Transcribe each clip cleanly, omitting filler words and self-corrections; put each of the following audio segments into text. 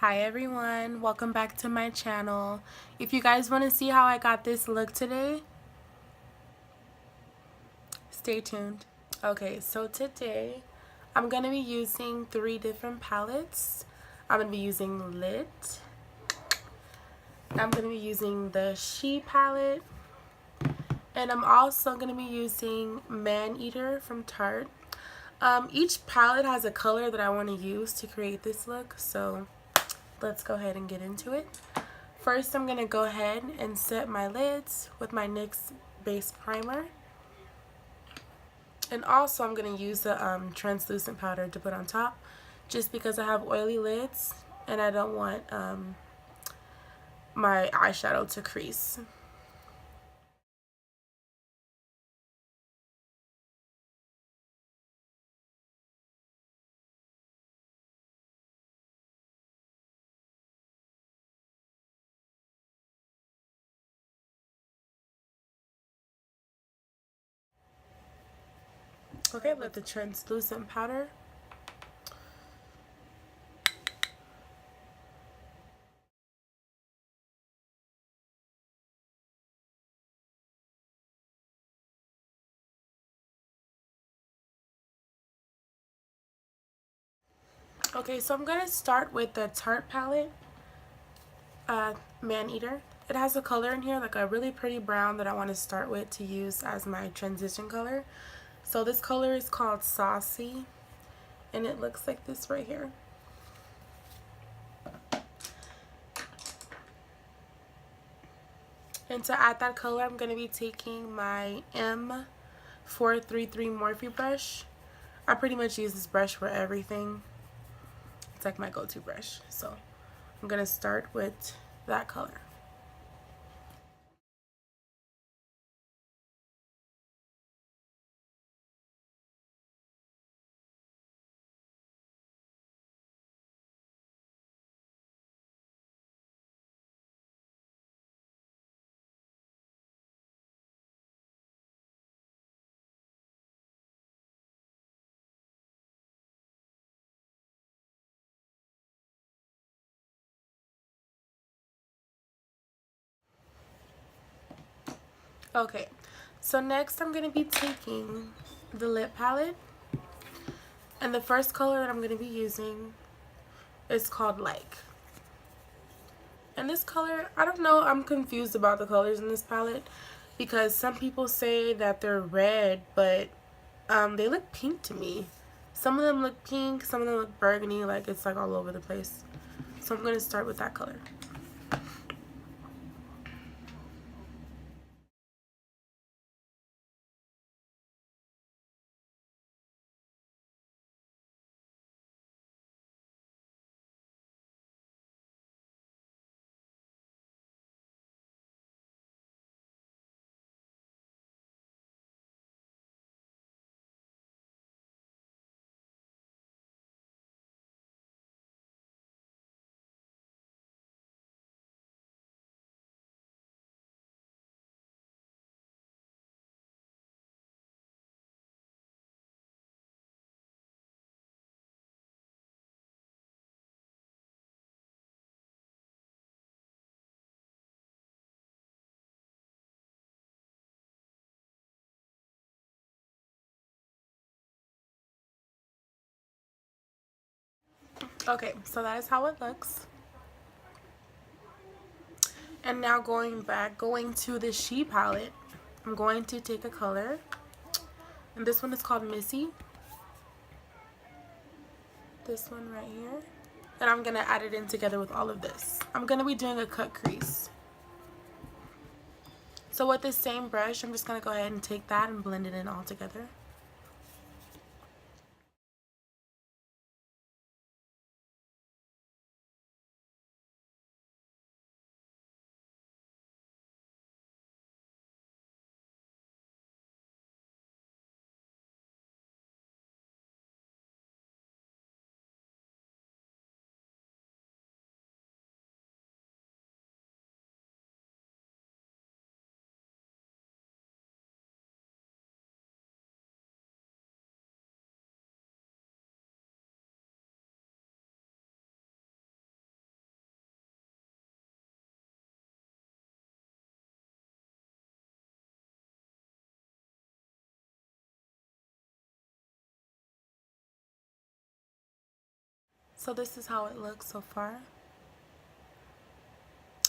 Hi everyone, welcome back to my channel. If you guys want to see how I got this look today, stay tuned. Okay, so today I'm going to be using 3 different palettes. I'm going to be using Lit, I'm going to be using the She palette, and I'm also going to be using Maneater from Tarte. Each palette has a color that I want to use to create this look, so let's go ahead and get into it. First, I'm going to go ahead and set my lids with my NYX base primer. And also, I'm going to use the translucent powder to put on top, just because I have oily lids and I don't want my eyeshadow to crease. Okay, with the translucent powder. Okay, so I'm going to start with the Tarte palette, Maneater. It has a color in here, like a really pretty brown, that I want to start with to use as my transition color. So this color is called Saucy, and it looks like this right here. And to add that color, I'm going to be taking my M433 Morphe brush. I pretty much use this brush for everything. It's like my go-to brush. So I'm going to start with that color. Okay, so next I'm going to be taking the lip palette. And the first color that I'm going to be using is called Like. And this color, I don't know, I'm confused about the colors in this palette, because some people say that they're red, but they look pink to me. Some of them look pink, some of them look burgundy, like it's like all over the place. So I'm going to start with that color. Okay, so that is how it looks. And now going to the She palette, I'm going to take a color, and this one is called Missy. This one right here. And I'm going to add it in together with all of this. I'm going to be doing a cut crease. So with this same brush, I'm just going to go ahead and take that and blend it in all together. So this is how it looks so far.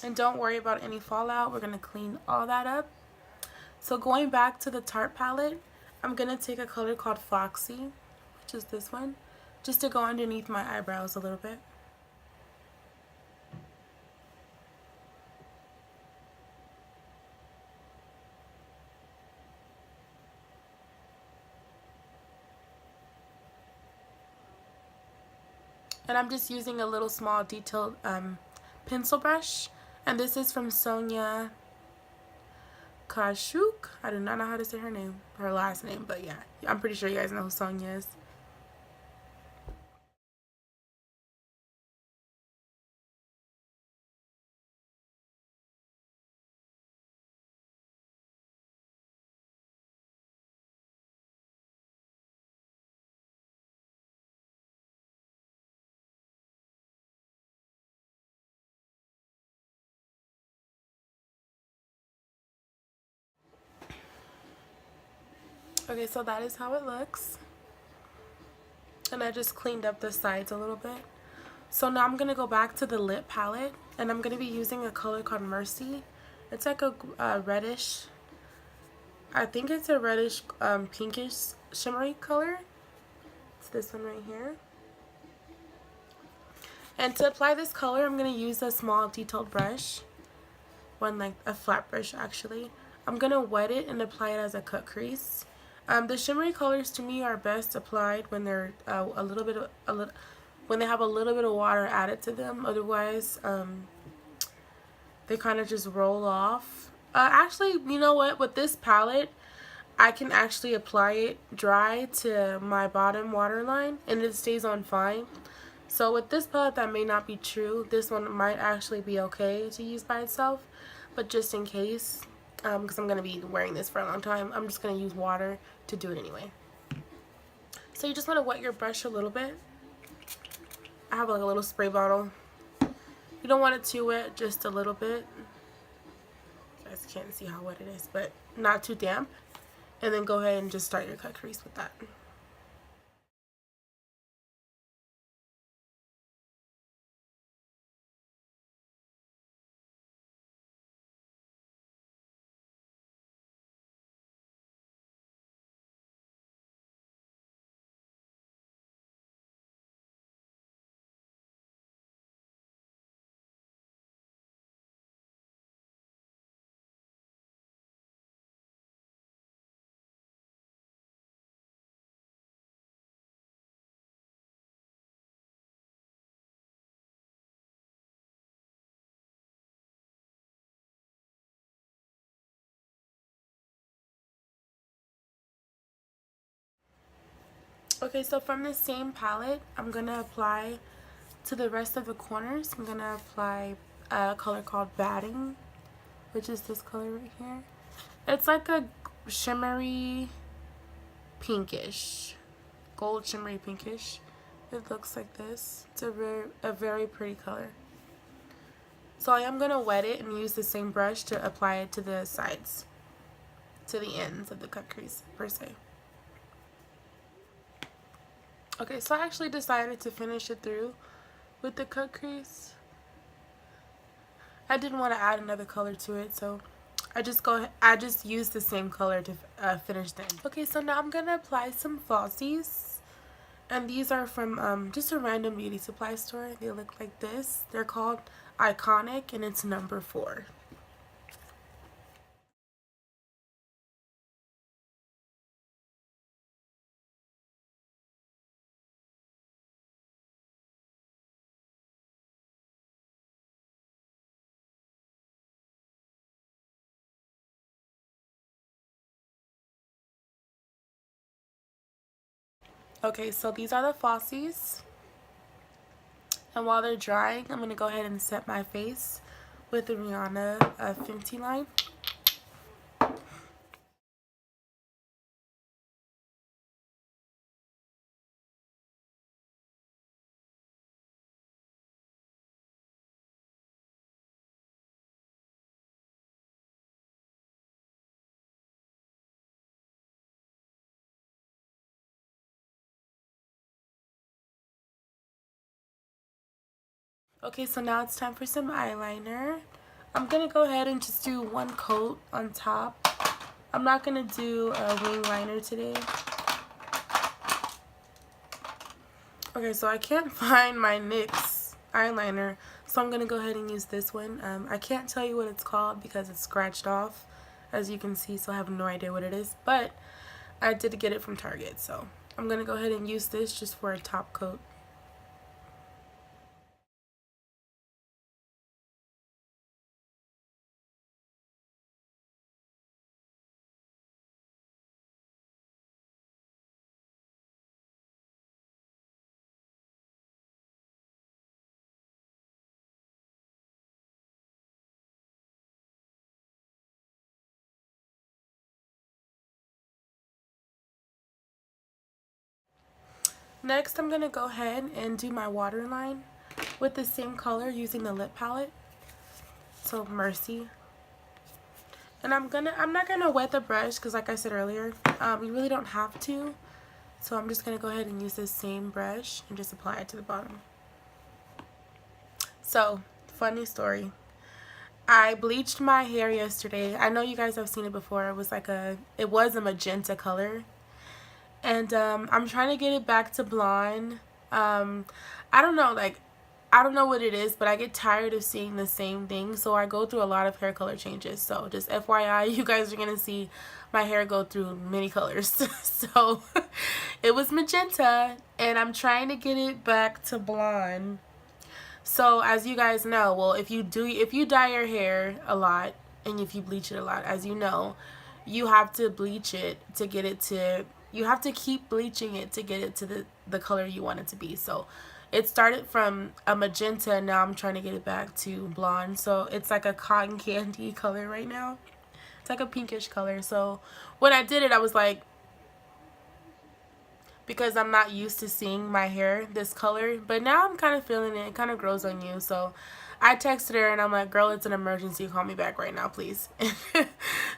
And don't worry about any fallout. We're going to clean all that up. So going back to the Tarte palette, I'm going to take a color called Foxy, which is this one, just to go underneath my eyebrows a little bit. And I'm just using a little small detailed pencil brush. And this is from Sonia Kashuk. I do not know how to say her name, her last name, but yeah, I'm pretty sure you guys know who Sonia is. Okay, so that is how it looks. And I just cleaned up the sides a little bit. So now I'm going to go back to the lip palette. And I'm going to be using a color called Mercy. It's like a reddish, I think it's a reddish pinkish shimmery color. It's this one right here. And to apply this color, I'm going to use a small detailed brush. One like a flat brush actually. I'm going to wet it and apply it as a cut crease. The shimmery colors to me are best applied when they're when they have a little bit of water added to them. Otherwise, they kind of just roll off. Actually, you know what? With this palette, I can actually apply it dry to my bottom waterline and it stays on fine. So with this palette, that may not be true. This one might actually be okay to use by itself. But just in case, because I'm going to be wearing this for a long time, I'm just going to use water to do it anyway. So you just want to wet your brush a little bit. I have like a little spray bottle. You don't want it too wet, just a little bit. You guys can't see how wet it is, but not too damp. And then go ahead and just start your cut crease with that. Okay, so from the same palette, I'm going to apply to the rest of the corners. I'm going to apply a color called Batting, which is this color right here. It's like a shimmery pinkish, gold shimmery pinkish. It looks like this. It's a very pretty color. So I am going to wet it and use the same brush to apply it to the sides, to the ends of the cut crease per se. Okay, so I actually decided to finish it through with the cut crease. I didn't want to add another color to it, so I just used the same color to finish them. Okay, so now I'm gonna apply some falsies, and these are from just a random beauty supply store. They look like this. They're called Iconic, and it's number 4. Okay, so these are the falsies. And while they're drying, I'm going to go ahead and set my face with the Rihanna Fenty line. Okay, so now it's time for some eyeliner. I'm gonna go ahead and just do one coat on top. I'm not gonna do a wing liner today. Okay, so I can't find my NYX eyeliner, so I'm gonna go ahead and use this one. I can't tell you what it's called because it's scratched off, as you can see, so I have no idea what it is, but I did get it from Target, so I'm gonna go ahead and use this just for a top coat. Next, I'm gonna go ahead and do my waterline with the same color using the lip palette, so Mercy. And I'm not gonna wet the brush because, like I said earlier, you really don't have to. So I'm just gonna go ahead and use this same brush and just apply it to the bottom. So, funny story. I bleached my hair yesterday. I know you guys have seen it before. It was a magenta color. And I'm trying to get it back to blonde. I don't know, I don't know what it is, but I get tired of seeing the same thing, so I go through a lot of hair color changes. So just FYI, you guys are gonna see my hair go through many colors. So it was magenta, and I'm trying to get it back to blonde. So as you guys know, well, if you dye your hair a lot and if you bleach it a lot, as you know, you have to bleach it to get it to, you have to keep bleaching it to get it to the color you want it to be. So it started from a magenta, and now I'm trying to get it back to blonde. So it's like a cotton candy color right now. It's like a pinkish color. So when I did it, I was like, because I'm not used to seeing my hair this color, but now I'm kind of feeling it. It kind of grows on you. So I texted her and I'm like, girl, it's an emergency. Call me back right now, please.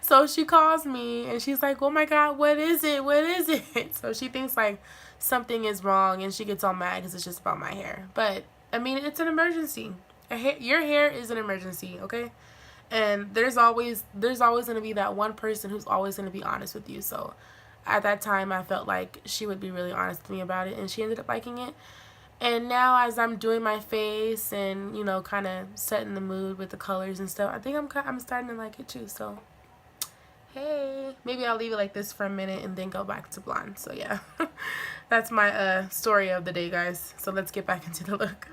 So she calls me and she's like, oh my God, what is it? What is it? So she thinks like something is wrong and she gets all mad because it's just about my hair. But I mean, it's an emergency. Your hair is an emergency, okay? And there's always going to be that one person who's always going to be honest with you. So at that time, I felt like she would be really honest with me about it, and she ended up liking it. And now as I'm doing my face and, you know, kind of setting the mood with the colors and stuff, I think I'm starting to like it too. So hey, maybe I'll leave it like this for a minute and then go back to blonde. So yeah, that's my story of the day, guys. So let's get back into the look.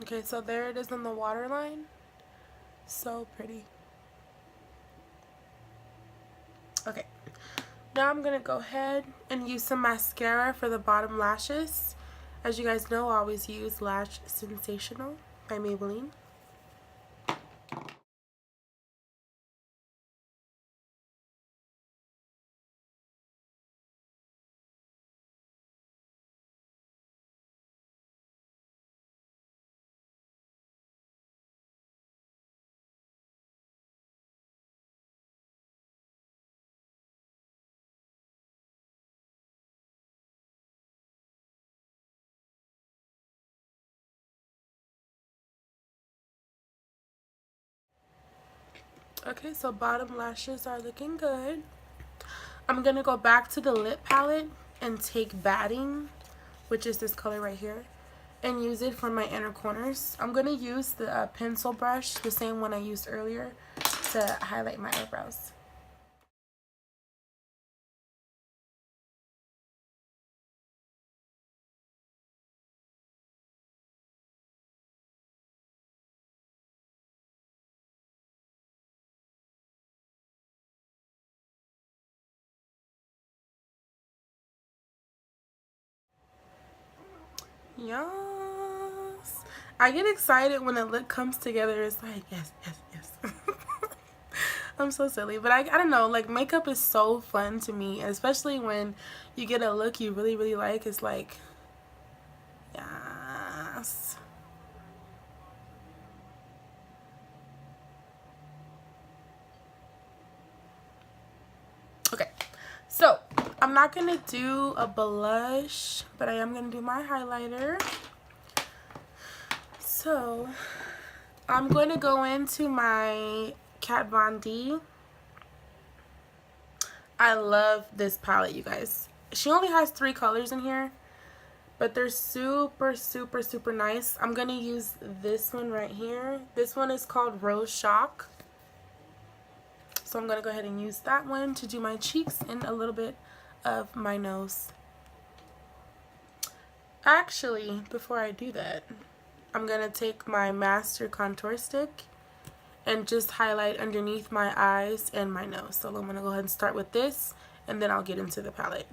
Okay, so there it is on the waterline. So pretty. Okay, now I'm going to go ahead and use some mascara for the bottom lashes. As you guys know, I always use Lash Sensational by Maybelline. Okay, so bottom lashes are looking good. I'm going to go back to the lip palette and take Batting, which is this color right here, and use it for my inner corners. I'm going to use the pencil brush, the same one I used earlier, to highlight my eyebrows. Yes. I get excited when a look comes together. It's like, yes, yes, yes. I'm so silly. But I don't know. Like, makeup is so fun to me. Especially when you get a look you really, really like. It's like, yes. Okay. So, I'm not going to do a blush. But I am going to do my highlighter. So, I'm going to go into my Kat Von D. I love this palette, you guys. She only has 3 colors in here, but they're super, super, super nice. I'm going to use this one right here. This one is called ROSESHOCK. So I'm going to go ahead and use that one to do my cheeks and a little bit of my nose. Actually, before I do that, I'm going to take my Master Contour Stick and just highlight underneath my eyes and my nose. So I'm going to go ahead and start with this, and then I'll get into the palette.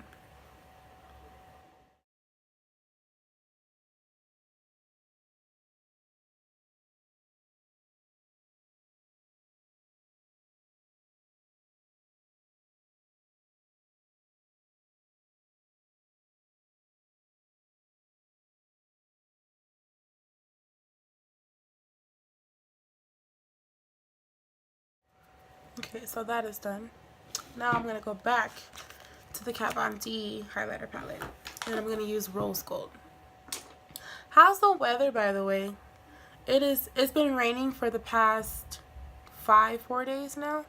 Okay, so that is done. Now I'm going to go back to the Kat Von D highlighter palette, and I'm going to use Rose Gold. How's the weather, by the way? It's been raining for the past 4 days now.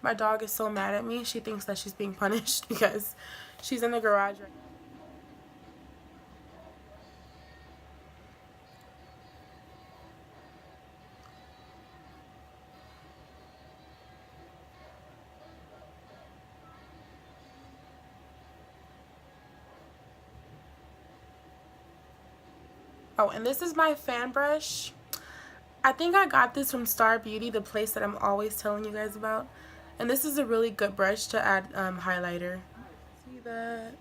My dog is so mad at me. She thinks that she's being punished because she's in the garage right now. Oh, and this is my fan brush. I think I got this from Star Beauty, the place that I'm always telling you guys about. And this is a really good brush to add highlighter. See that?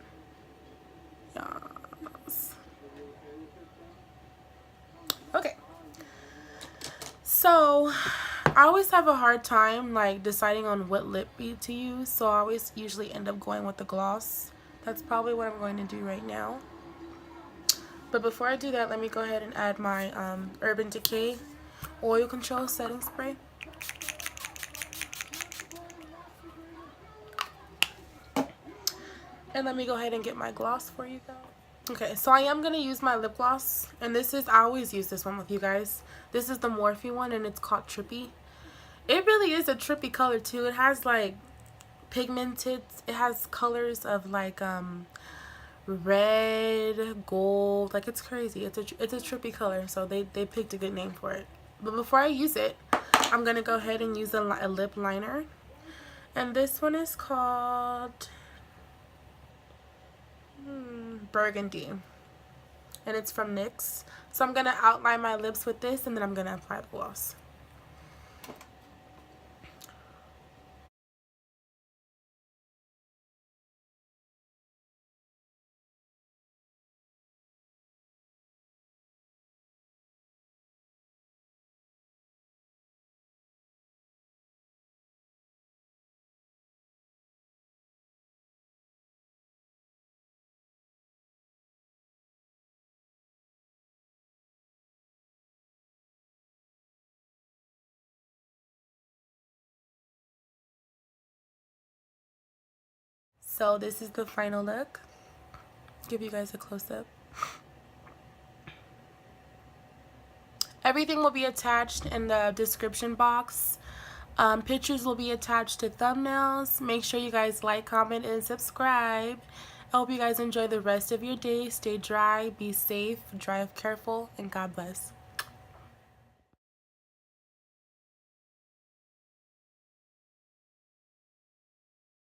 Yes. Okay. So, I always have a hard time like deciding on what lip bead to use. So I always usually end up going with the gloss. That's probably what I'm going to do right now. But before I do that, let me go ahead and add my Urban Decay Oil Control Setting Spray. And let me go ahead and get my gloss for you guys. Okay, so I am going to use my lip gloss. And this is, I always use this one with you guys. This is the Morphe one, and it's called Trippy. It really is a trippy color too. It has like pigmented, it has colors of like red, gold, like it's crazy. It's a trippy color, so they picked a good name for it. But before I use it, I'm gonna go ahead and use a lip liner, and this one is called Burgandy, and it's from NYX. So I'm gonna outline my lips with this, and then I'm gonna apply the gloss. So this is the final look. Give you guys a close-up. Everything will be attached in the description box. Pictures will be attached to thumbnails. Make sure you guys like, comment, and subscribe. I hope you guys enjoy the rest of your day. Stay dry, be safe, drive careful, and God bless.